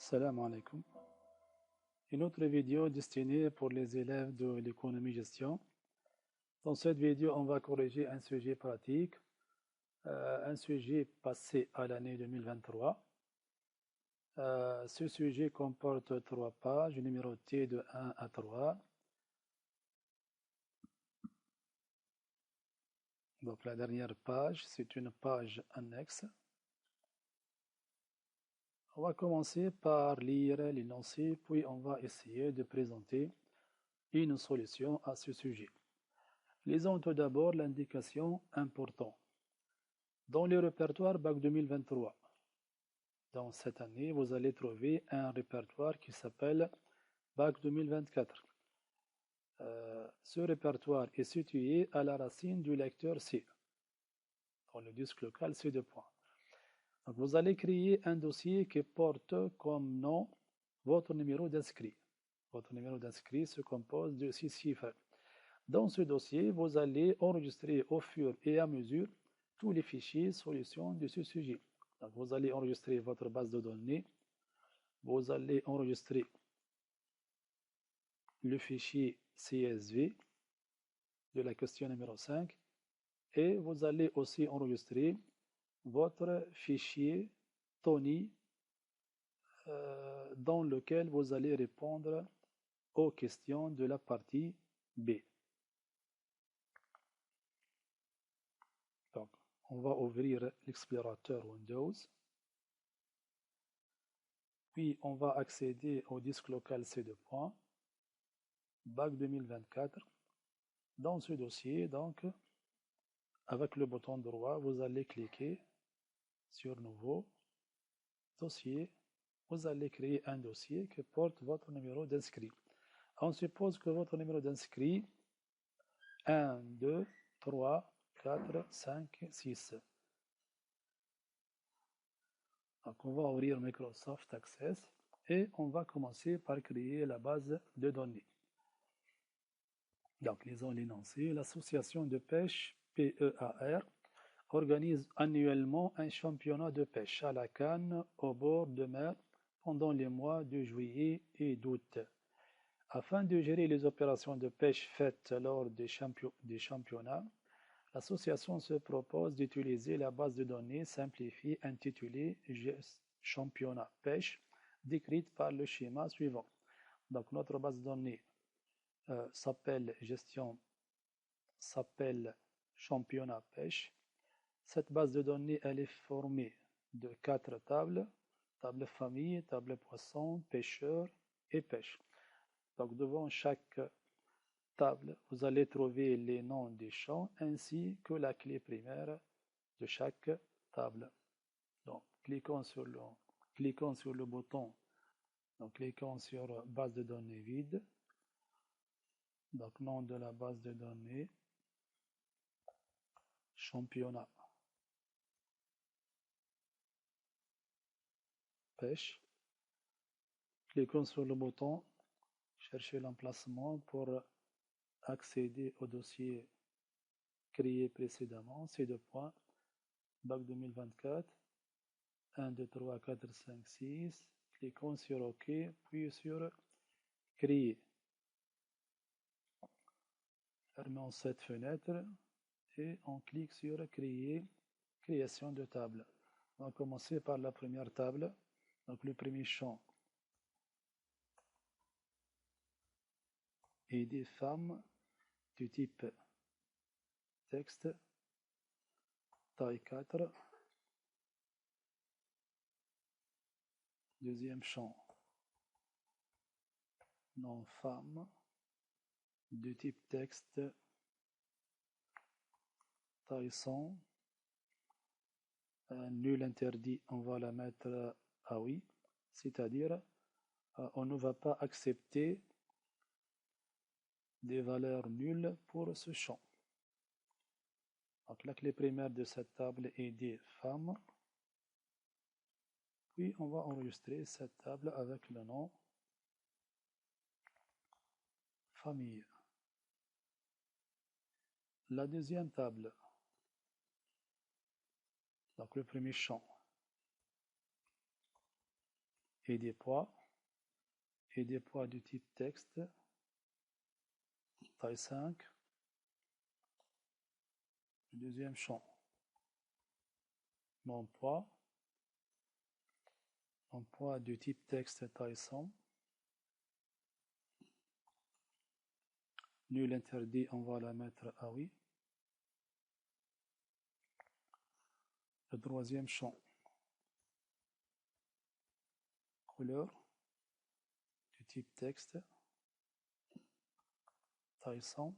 Salam alaikum. Une autre vidéo destinée pour les élèves de l'économie-gestion. Dans cette vidéo, on va corriger un sujet pratique, un sujet passé à l'année 2023. Ce sujet comporte 3 pages numérotées de 1 à 3. Donc la dernière page, c'est une page annexe. On va commencer par lire l'énoncé, puis on va essayer de présenter une solution à ce sujet. Lisons tout d'abord l'indication important. Dans le répertoire Bac 2023, dans cette année, vous allez trouver un répertoire qui s'appelle Bac 2024. Ce répertoire est situé à la racine du lecteur C, dans le disque local C2 points. Donc vous allez créer un dossier qui porte comme nom votre numéro d'inscrit. Votre numéro d'inscrit se compose de 6 chiffres. Dans ce dossier, vous allez enregistrer au fur et à mesure tous les fichiers solutions de ce sujet. Donc vous allez enregistrer votre base de données, vous allez enregistrer le fichier CSV de la question numéro 5 et vous allez aussi enregistrer votre fichier TONI dans lequel vous allez répondre aux questions de la partie B. Donc, on va ouvrir l'explorateur Windows. Puis, on va accéder au disque local C2 points, Bac 2024. Dans ce dossier, donc, avec le bouton droit, vous allez cliquer sur Nouveau, Dossier. Vous allez créer un dossier qui porte votre numéro d'inscrit. On suppose que votre numéro d'inscrit 1, 2, 3, 4, 5, 6. Donc, on va ouvrir Microsoft Access et on va commencer par créer la base de données. Donc, lisons l'énoncé. L'association de pêche PEAR organise annuellement un championnat de pêche à la canne au bord de mer pendant les mois de juillet et d'août. Afin de gérer les opérations de pêche faites lors des championnats, l'association se propose d'utiliser la base de données simplifiée intitulée Championnat pêche, décrite par le schéma suivant. Donc notre base de données s'appelle Championnat pêche. Cette base de données, elle est formée de 4 tables, table famille, table poisson, pêcheur et pêche. Donc devant chaque table, vous allez trouver les noms des champs ainsi que la clé primaire de chaque table. Donc cliquons sur le bouton, donc cliquons sur base de données vide. Donc nom de la base de données, championnat pêche. Cliquons sur le bouton chercher l'emplacement pour accéder au dossier créé précédemment, C2 points, Bac 2024, 1, 2, 3, 4, 5, 6, cliquons sur OK, puis sur créer. Fermons cette fenêtre et on clique sur créer, création de table. On va commencer par la première table, donc le premier champ est des femmes du type texte, taille 4. Deuxième champ, nom femme, de type texte, taille 100. Nul interdit, on va la mettre à oui, c'est-à-dire on ne va pas accepter des valeurs nulles pour ce champ. Donc la clé primaire de cette table est des femmes. Puis on va enregistrer cette table avec le nom famille. La deuxième table, donc le premier champ, et des poids du type texte, taille 5. Le deuxième champ, mon poids du type texte, taille 100. Nul interdit, on va la mettre à oui. Le troisième champ, couleur du type texte, taille 100.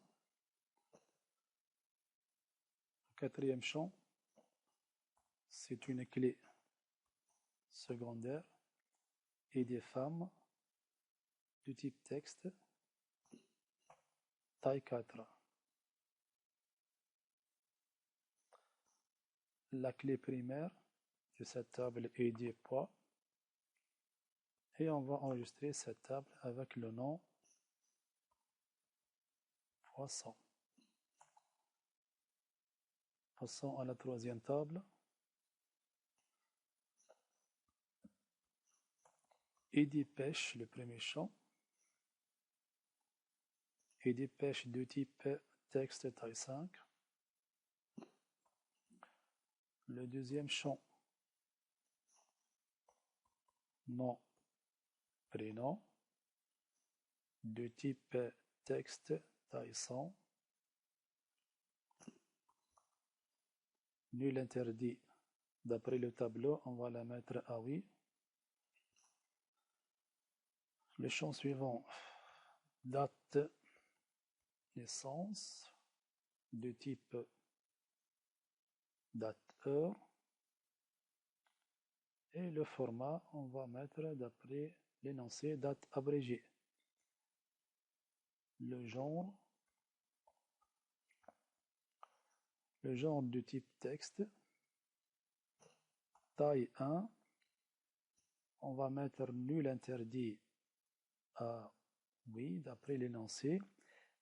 Le quatrième champ, c'est une clé secondaire et des femmes du type texte, taille 4. La clé primaire de cette table est des poids et on va enregistrer cette table avec le nom poisson. Passons à la troisième table. Et des pêches, le premier champ. Et des pêches de type texte taille 5. Le deuxième champ, nom, prénom, de type texte taille 100. Nul interdit. D'après le tableau, on va la mettre à oui. Le champ suivant, date, naissance, de type date, heure. Et le format, on va mettre d'après l'énoncé date abrégée. Le genre du type texte, taille 1, on va mettre nul interdit à oui, d'après l'énoncé.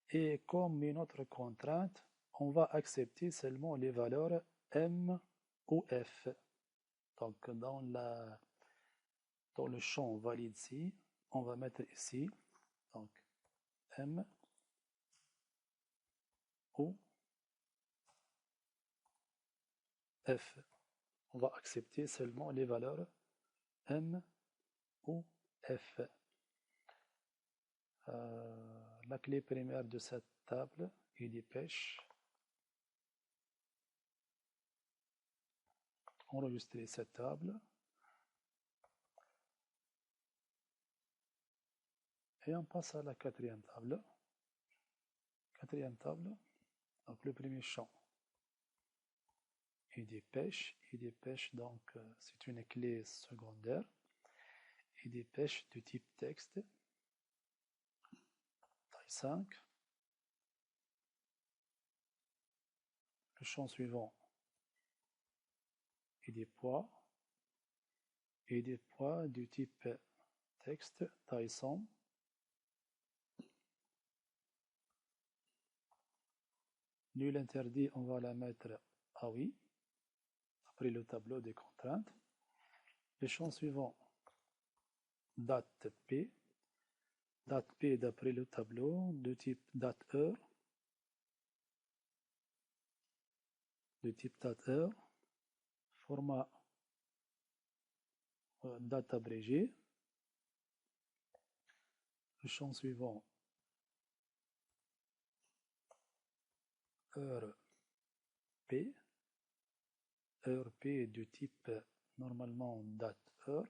Et comme une autre contrainte, on va accepter seulement les valeurs M ou F. Donc dans le champ valide ici, on va mettre ici donc M ou F. On va accepter seulement les valeurs M ou F. La clé primaire de cette table est des pêches. Enregistrer cette table. Et on passe à la quatrième table. Quatrième table, donc le premier champ. Et des pêches, donc c'est une clé secondaire. Et des pêches de type texte, taille 5. Le champ suivant, et des poids du type texte, taille 100. Nul interdit, on va la mettre à oui, après le tableau des contraintes. Le champ suivant, date P. Date P d'après le tableau de type date-heure. De type date-heure. Format date abrégée. Le champ suivant, heure P. Heure P de type normalement date-heure.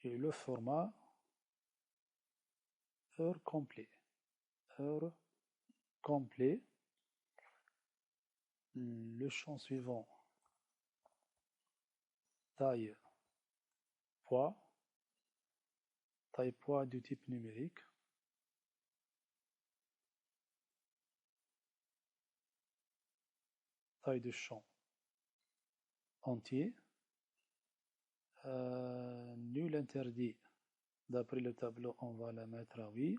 Et le format heure complet. Heure complet. Le champ suivant, taille poids. Taille poids du type numérique. Taille de champ entier. Nul interdit. D'après le tableau, on va la mettre à oui.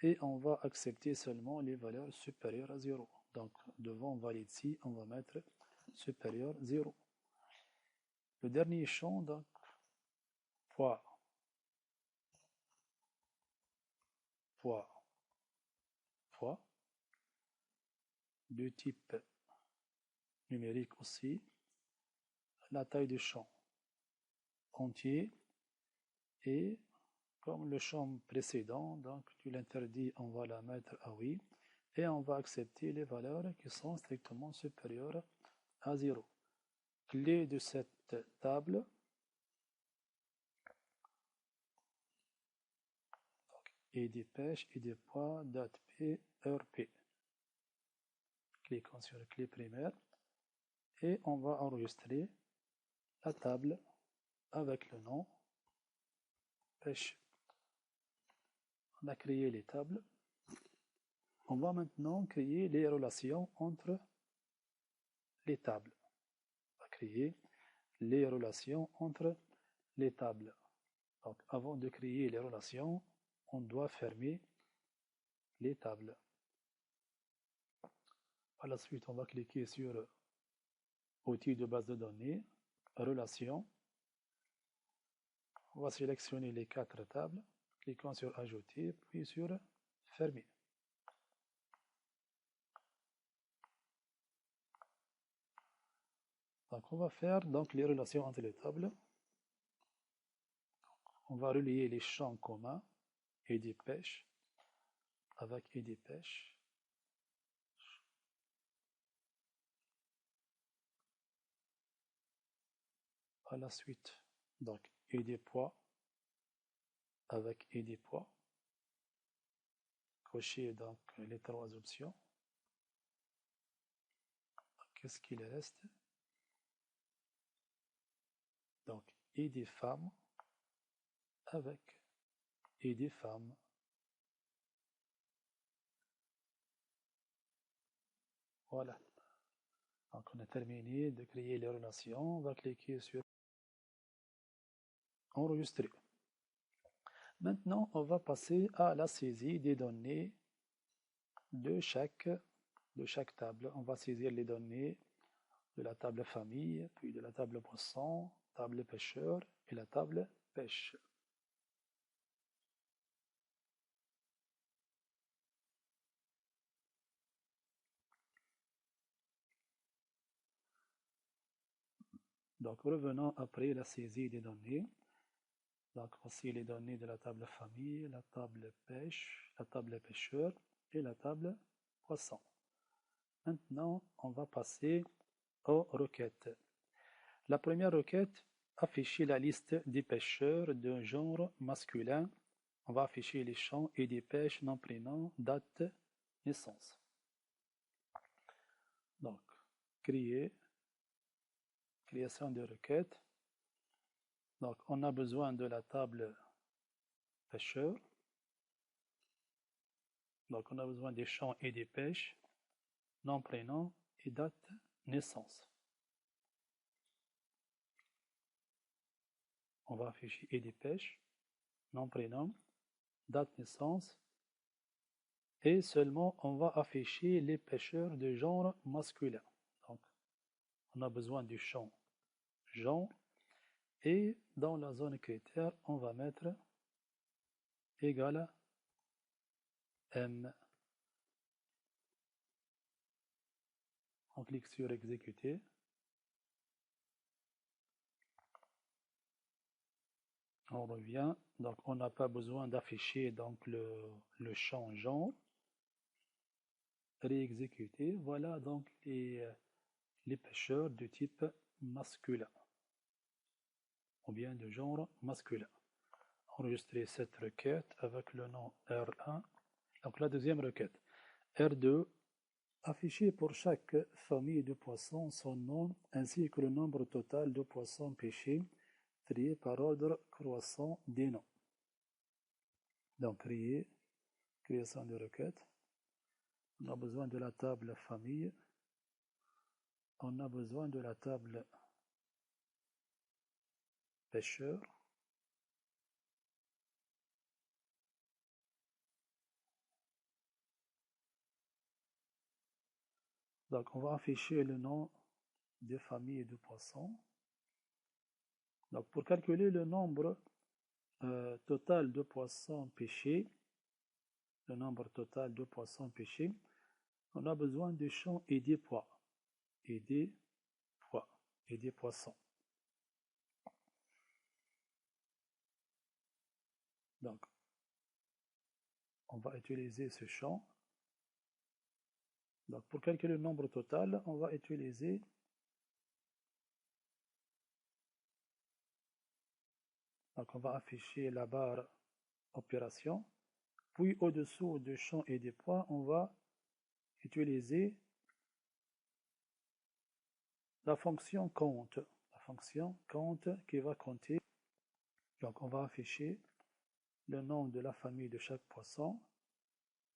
Et on va accepter seulement les valeurs supérieures à 0. Donc, devant valide ici, on va mettre supérieur 0. Le dernier champ, donc, fois, fois, fois, de type numérique aussi, la taille du champ entier, et comme le champ précédent, donc tu l'interdis, on va la mettre à oui, et on va accepter les valeurs qui sont strictement supérieures à 0. Clé de cette table, et des pêches et des poids, date P, heure P. Cliquons sur la clé primaire et on va enregistrer la table avec le nom pêche. On a créé les tables. On va maintenant créer les relations entre les tables. On va créer les relations entre les tables. Donc, avant de créer les relations, on doit fermer les tables. Par la suite, on va cliquer sur outils de base de données, relations. On va sélectionner les 4 tables, cliquons sur ajouter, puis sur fermer. Donc on va faire donc les relations entre les tables. On va relier les champs communs et des pêches avec et des pêches. À la suite, donc et des poids avec et des poids. Cocher donc les 3 options. Qu'est-ce qu'il reste? Donc et des femmes avec et des femmes. Voilà. Donc on a terminé de créer les relations. On va cliquer sur enregistrer. Maintenant, on va passer à la saisie des données de chaque table. On va saisir les données de la table famille, puis de la table poisson, table pêcheur et la table pêche. Donc revenons après la saisie des données. Donc voici les données de la table famille, la table pêche, la table pêcheur et la table poisson. Maintenant, on va passer aux requêtes. La première requête, afficher la liste des pêcheurs d'un genre masculin. On va afficher les champs et des pêches, nom, prénom, date, naissance. Donc, création de requête. Donc, on a besoin de la table pêcheur. Donc, on a besoin des champs et des pêches, nom, prénom et date, naissance. On va afficher et des pêches, nom, prénom, date, naissance. Et seulement, on va afficher les pêcheurs de genre masculin. Donc, on a besoin du champ genre. Et dans la zone critère, on va mettre égal à M. On clique sur exécuter. On revient. Donc, on n'a pas besoin d'afficher donc le champ genre. Réexécuter. Voilà donc les pêcheurs de type masculin ou bien de genre masculin. Enregistrer cette requête avec le nom R1. Donc la deuxième requête. R2. Afficher pour chaque famille de poissons son nom ainsi que le nombre total de poissons pêchés triés par ordre croissant des noms. Donc création de requête. On a besoin de la table famille. On a besoin de la table pêcheur. Donc on va afficher le nom des familles de poissons. Donc pour calculer le nombre total de poissons pêchés, le nombre total de poissons pêchés, on a besoin des champs et des poids, et des poids, et des poissons. Donc, on va utiliser ce champ. Donc, pour calculer le nombre total, on va utiliser donc on va afficher la barre opération. Puis au-dessous du champ et des poids, on va utiliser la fonction compte. La fonction compte qui va compter. Donc on va afficher le nom de la famille de chaque poisson.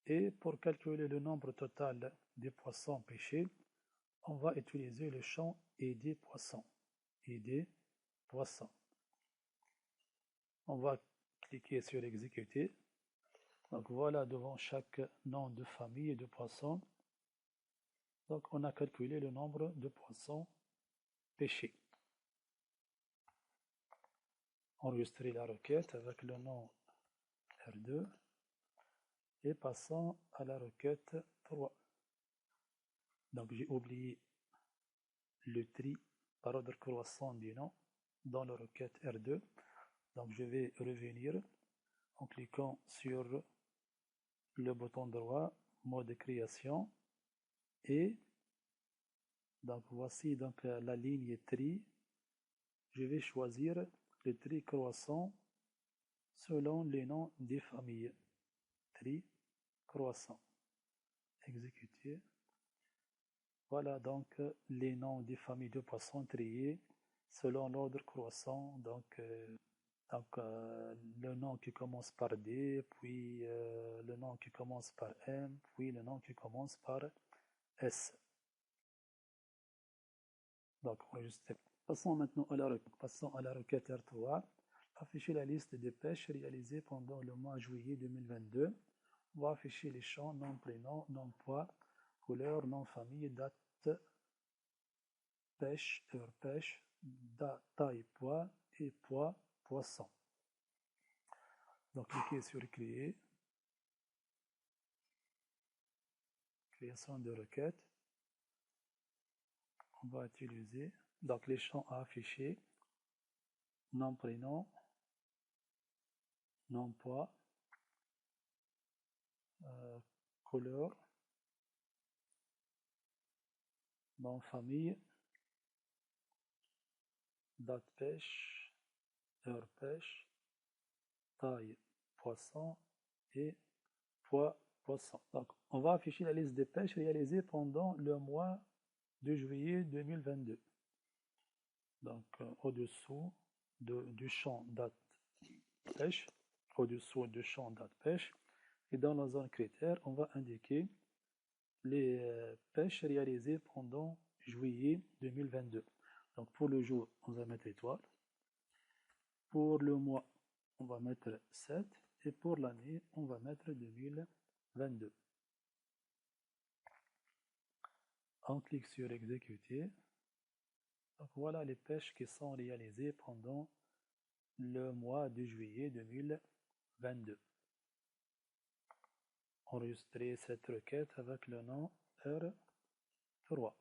Et pour calculer le nombre total des poissons pêchés, on va utiliser le champ et des poissons. Et des poissons. On va cliquer sur exécuter. Donc voilà devant chaque nom de famille et de poissons. Donc on a calculé le nombre de poissons pêchés. Enregistrer la requête avec le nom R2 et passons à la requête 3. Donc j'ai oublié le tri par ordre croissant du nom dans la requête R2. Donc je vais revenir en cliquant sur le bouton droit, mode création, et donc voici donc la ligne tri. Je vais choisir le tri croissant selon les noms des familles. Tri croissant. Exécuter. Voilà donc les noms des familles de poissons triés selon l'ordre croissant. Donc le nom qui commence par D, puis le nom qui commence par M, puis le nom qui commence par S. Donc enregistré. Passons maintenant à la requête R3. Afficher la liste des pêches réalisées pendant le mois juillet 2022. On va afficher les champs, nom, prénom, nom, poids, couleur, nom, famille, date, pêche, heure pêche, taille, poids et poids, poisson. Donc cliquez sur créer. Création de requête. On va utiliser donc les champs à afficher. Nom, prénom, nom, poids, couleur, nom, famille, date pêche, heure pêche, taille poisson et poids poisson. Donc on va afficher la liste des pêches réalisées pendant le mois de juillet 2022. Donc au-dessous du champ date pêche, au-dessous du champ date pêche, et dans la zone critère, on va indiquer les pêches réalisées pendant juillet 2022. Donc pour le jour, on va mettre étoile. Pour le mois, on va mettre 7. Et pour l'année, on va mettre 2022. On clique sur exécuter. Donc voilà les pêches qui sont réalisées pendant le mois de juillet 2022. Enregistrer cette requête avec le nom R3.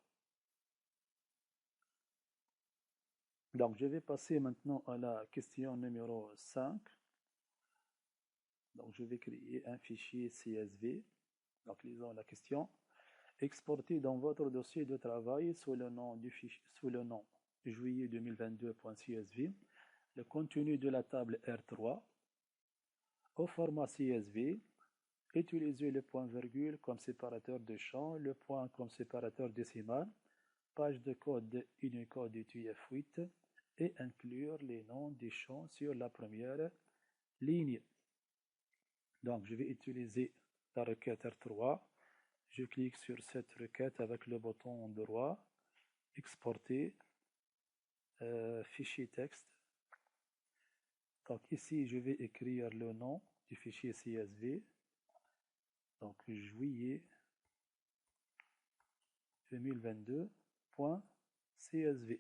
Donc je vais passer maintenant à la question numéro 5. Donc je vais créer un fichier CSV. Donc lisons la question. Exportez dans votre dossier de travail sous le nom du fichier, sous le nom juillet 2022.csv le contenu de la table R3 au format CSV. Utilisez le point-virgule comme séparateur de champ, le point comme séparateur décimal, page de code Unicode UTF-8 et inclure les noms des champs sur la première ligne. Donc je vais utiliser la requête R3. Je clique sur cette requête avec le bouton droit, exporter, fichier texte. Donc ici, je vais écrire le nom du fichier CSV. Donc juillet 2022.csv.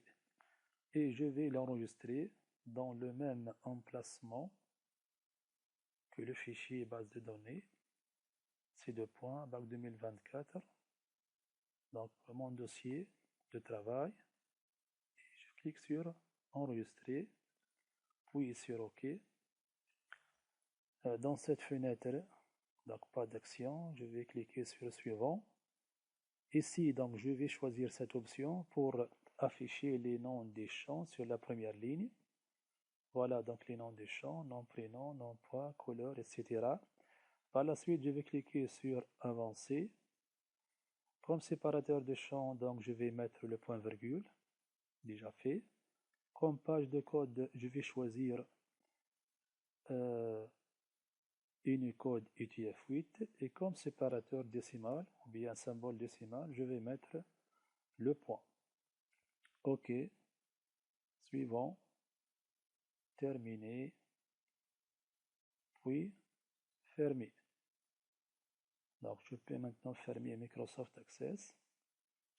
Et je vais l'enregistrer dans le même emplacement puis le fichier base de données, c'est deux points, bac 2024. Donc mon dossier de travail, et je clique sur enregistrer, puis sur OK. Dans cette fenêtre, donc pas d'action, je vais cliquer sur suivant. Ici, donc je vais choisir cette option pour afficher les noms des champs sur la première ligne. Voilà donc les noms des champs, nom, prénom, nom, poids, couleur, etc. Par la suite, je vais cliquer sur avancer. Comme séparateur de champs, donc je vais mettre le point virgule, déjà fait. Comme page de code, je vais choisir Unicode UTF-8 et comme séparateur décimal ou bien symbole décimal, je vais mettre le point. OK, suivant, terminé, puis fermer. Donc je peux maintenant fermer Microsoft Access.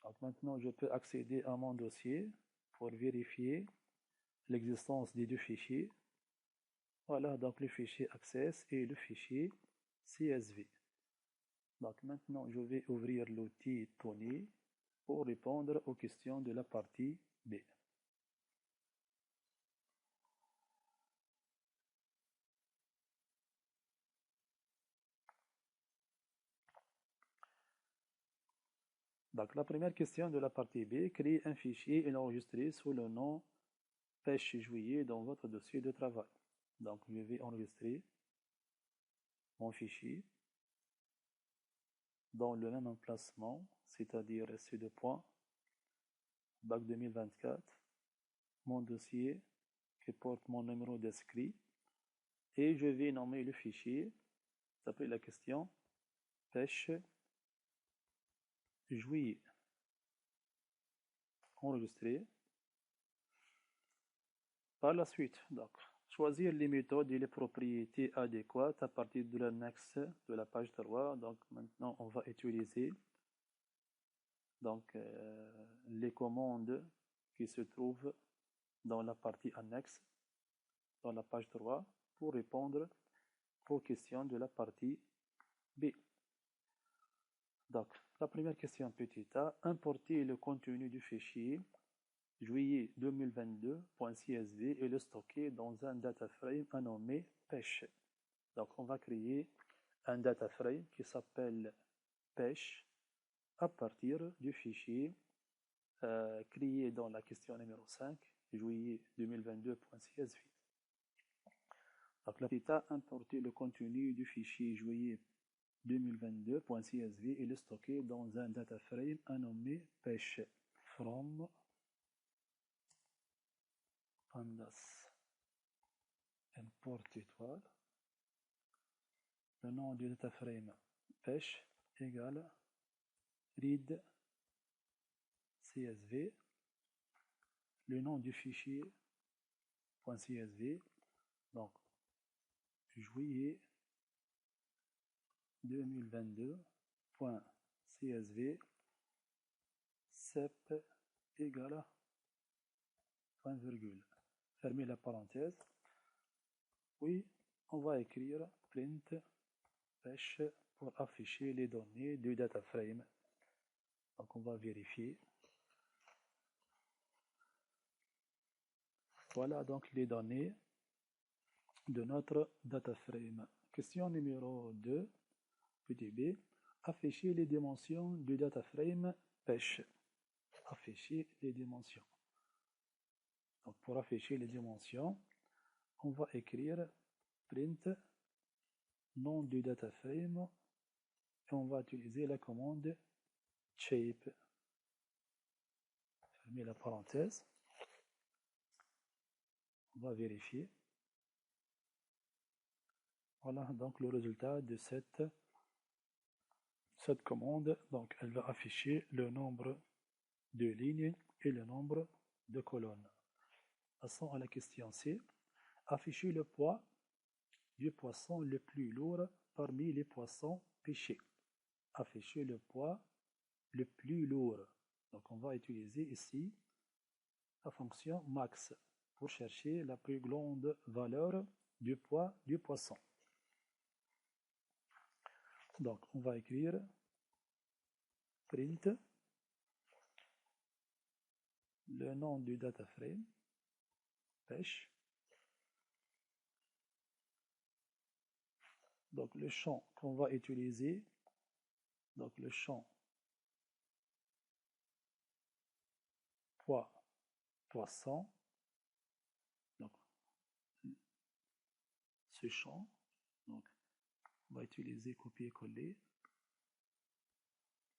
Donc maintenant je peux accéder à mon dossier pour vérifier l'existence des deux fichiers. Voilà donc le fichier Access et le fichier CSV. Donc maintenant je vais ouvrir l'outil Tony pour répondre aux questions de la partie B. Donc la première question de la partie B, créer un fichier et l'enregistrer sous le nom pêche juillet dans votre dossier de travail. Donc je vais enregistrer mon fichier dans le même emplacement, c'est-à-dire ces deux points, bac 2024, mon dossier qui porte mon numéro d'inscrit, et je vais nommer le fichier, s'appelle la question pêche juillet. Enregistrer. Par la suite, donc, choisir les méthodes et les propriétés adéquates à partir de l'annexe de la page 3. Donc maintenant, on va utiliser donc, les commandes qui se trouvent dans la partie annexe, dans la page 3, pour répondre aux questions de la partie B. Donc, la première question petit a, importer le contenu du fichier juillet 2022.csv et le stocker dans un data frame nommé pêche. Donc on va créer un data frame qui s'appelle pêche à partir du fichier créé dans la question numéro 5, juillet 2022.csv. Donc l'état importer le contenu du fichier juillet 2022.csv et le stocker dans un data frame nommé pêche from pandas import étoile, le nom du data frame pêche égale read csv, le nom du fichier .csv, donc juillet 2022.csv cep égale point virgule. Fermez la parenthèse. Puis on va écrire print pêche pour afficher les données du data frame. Donc on va vérifier. Voilà donc les données de notre data frame. Question numéro 2, petit b, afficher les dimensions du data frame pêche. Afficher les dimensions. Donc pour afficher les dimensions, on va écrire print nom du data frame et on va utiliser la commande shape. Fermez la parenthèse. On va vérifier. Voilà donc le résultat de cette commande. Donc elle va afficher le nombre de lignes et le nombre de colonnes. Passons à la question C. Afficher le poids du poisson le plus lourd parmi les poissons pêchés. Afficher le poids le plus lourd. Donc on va utiliser ici la fonction max pour chercher la plus grande valeur du poids du poisson. Donc, on va écrire print le nom du data frame, pêche. Donc, le champ qu'on va utiliser, donc le champ poisson, donc ce champ, donc on va utiliser copier-coller,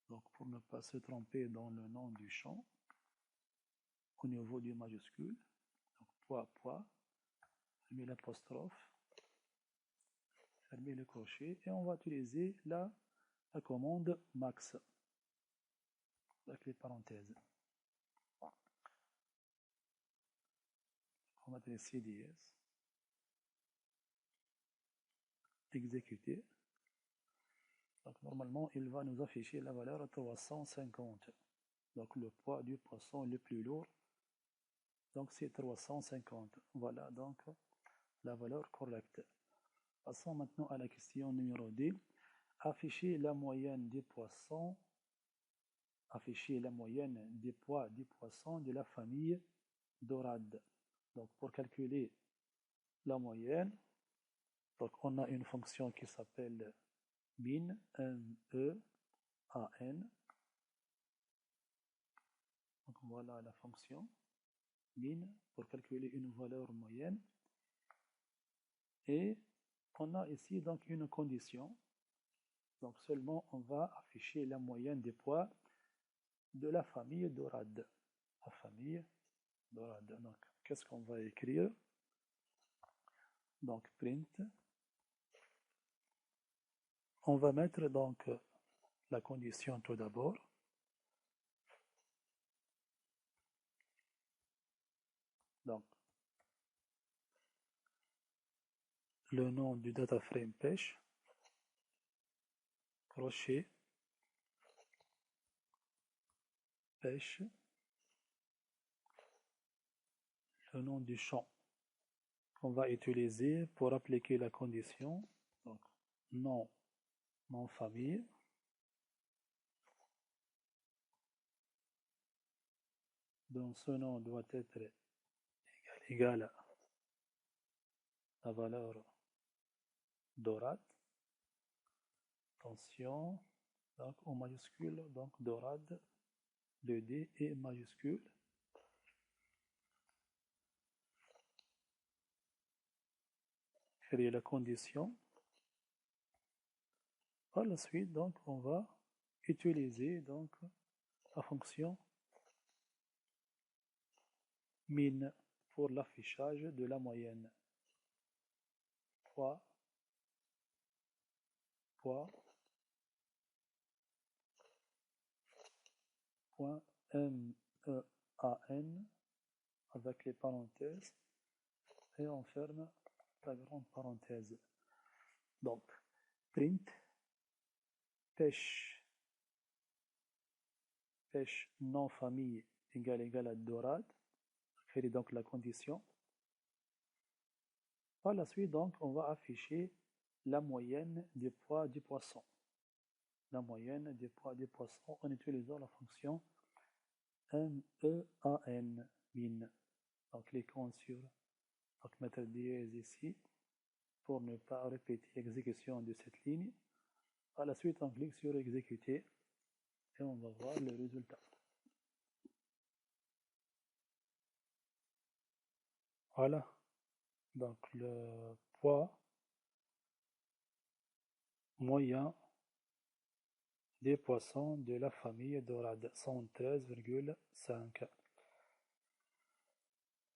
donc pour ne pas se tromper dans le nom du champ, au niveau du majuscule, donc poids, fermer l'apostrophe, fermer le crochet, et on va utiliser la commande max, avec les parenthèses. On va mettre CDS, exécuter. Donc normalement, il va nous afficher la valeur 350. Donc le poids du poisson le plus lourd, donc c'est 350. Voilà donc la valeur correcte. Passons maintenant à la question numéro 2. Afficher la moyenne des poissons. Afficher la moyenne des poids des poissons de la famille dorade. Donc pour calculer la moyenne, donc on a une fonction qui s'appelle min, M-E-A-N. Donc voilà la fonction min pour calculer une valeur moyenne. Et on a ici donc une condition. Donc seulement on va afficher la moyenne des poids de la famille dorade. La famille dorade. Donc qu'est-ce qu'on va écrire? Donc print. On va mettre donc la condition tout d'abord. Donc le nom du data frame pêche, crochet, pêche, le nom du champ qu'on va utiliser pour appliquer la condition, donc nom famille, donc ce nom doit être égal à la valeur dorade, attention, donc en majuscule, donc dorade, le D est majuscule. Créer la condition. Par la suite, donc, on va utiliser donc la fonction min pour l'affichage de la moyenne. Poids, point MEAN avec les parenthèses et on ferme la grande parenthèse. Donc, print pêche nom famille égale à dorade. Créer donc la condition. Par la suite, donc, on va afficher la moyenne des poids du poisson. La moyenne des poids du poisson en utilisant la fonction MEAN, min. Donc, cliquons sur donc, mettre dièse ici pour ne pas répéter l'exécution de cette ligne. Par la suite, on clique sur exécuter et on va voir le résultat. Voilà. Donc, le poids moyen des poissons de la famille dorade, 113,5.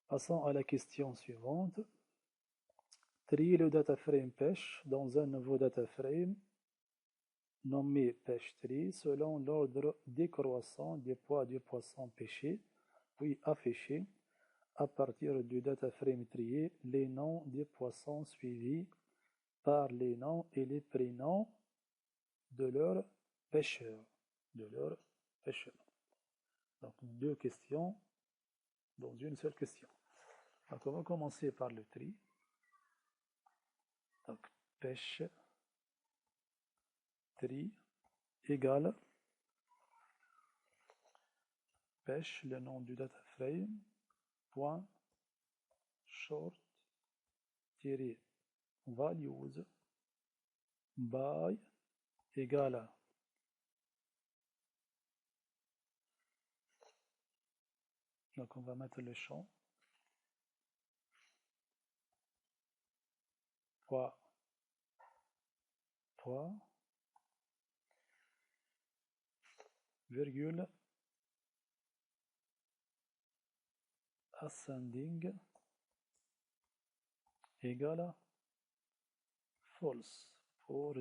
Passons à la question suivante. Trier le data frame pêche dans un nouveau data frame nommé pêche tri selon l'ordre décroissant des poids du poisson pêché, puis afficher à partir du data frame trié les noms des poissons suivis par les noms et les prénoms de leurs pêcheurs. Donc deux questions dans une seule question. Donc on va commencer par le tri. Donc pêche tri égale pêche, le nom du data frame, point short tiré values by égale à donc on va mettre le champ poids virgule ascending égale à false pour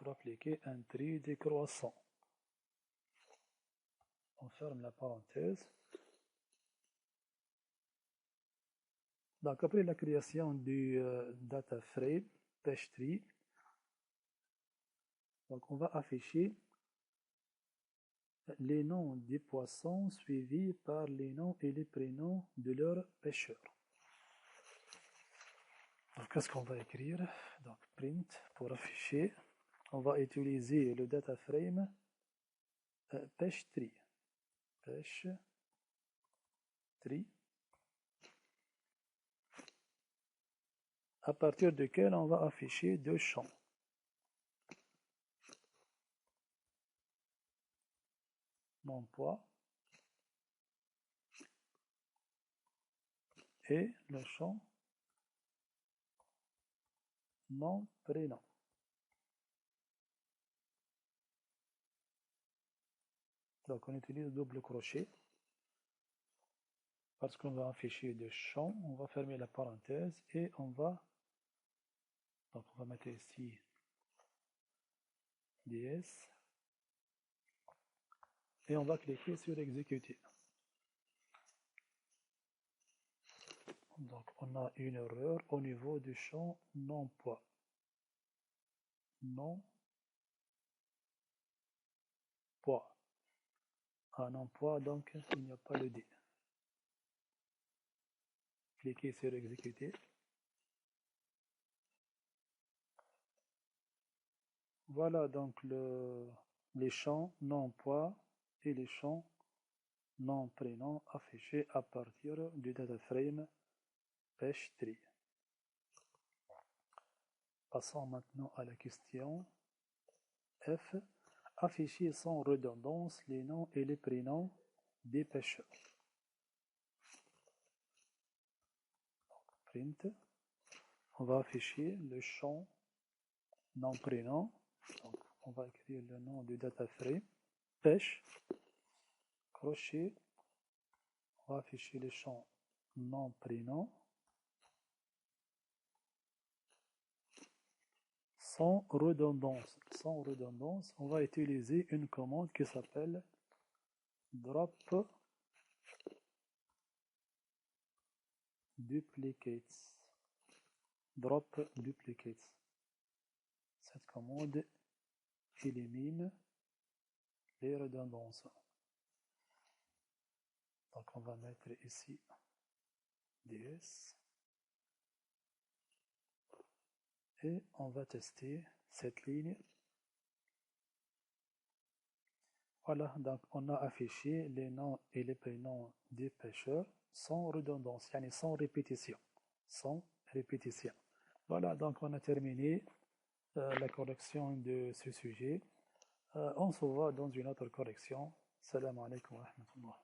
appliquer un tri décroissant. On ferme la parenthèse. Donc après la création du data frame pêche tree, donc on va afficher les noms des poissons suivis par les noms et les prénoms de leurs pêcheurs. Donc qu'est-ce qu'on va écrire? Donc print pour afficher. On va utiliser le data frame pêche tree. Pêche tree. À partir duquel on va afficher deux champs. Nom poids et le champ nom prénom. Donc on utilise double crochet parce qu'on va afficher deux champs. On va fermer la parenthèse et on va mettre ici DS et on va cliquer sur exécuter. Donc on a une erreur au niveau du champ nom poids. Nom poids. Un nom poids, donc il n'y a pas le D. Cliquez sur exécuter. Voilà donc les champs nom poids et les champs nom prénom affichés à partir du data frame pêche tree. Passons maintenant à la question F. Afficher sans redondance les noms et les prénoms des pêcheurs. Print. On va afficher le champ nom prénom. Donc, on va écrire le nom du data frame pêche. Crochet. On va afficher le champ nom prénom. Sans redondance. Sans redondance, on va utiliser une commande qui s'appelle drop duplicates. Drop duplicates. Cette commande élimine les redondances. Donc on va mettre ici DS et on va tester cette ligne. Voilà, donc on a affiché les noms et les prénoms des pêcheurs sans redondance, yani sans répétition. Sans répétition. Voilà, donc on a terminé la correction de ce sujet. On se voit dans une autre correction. Salam alaikum wa rahmatullah.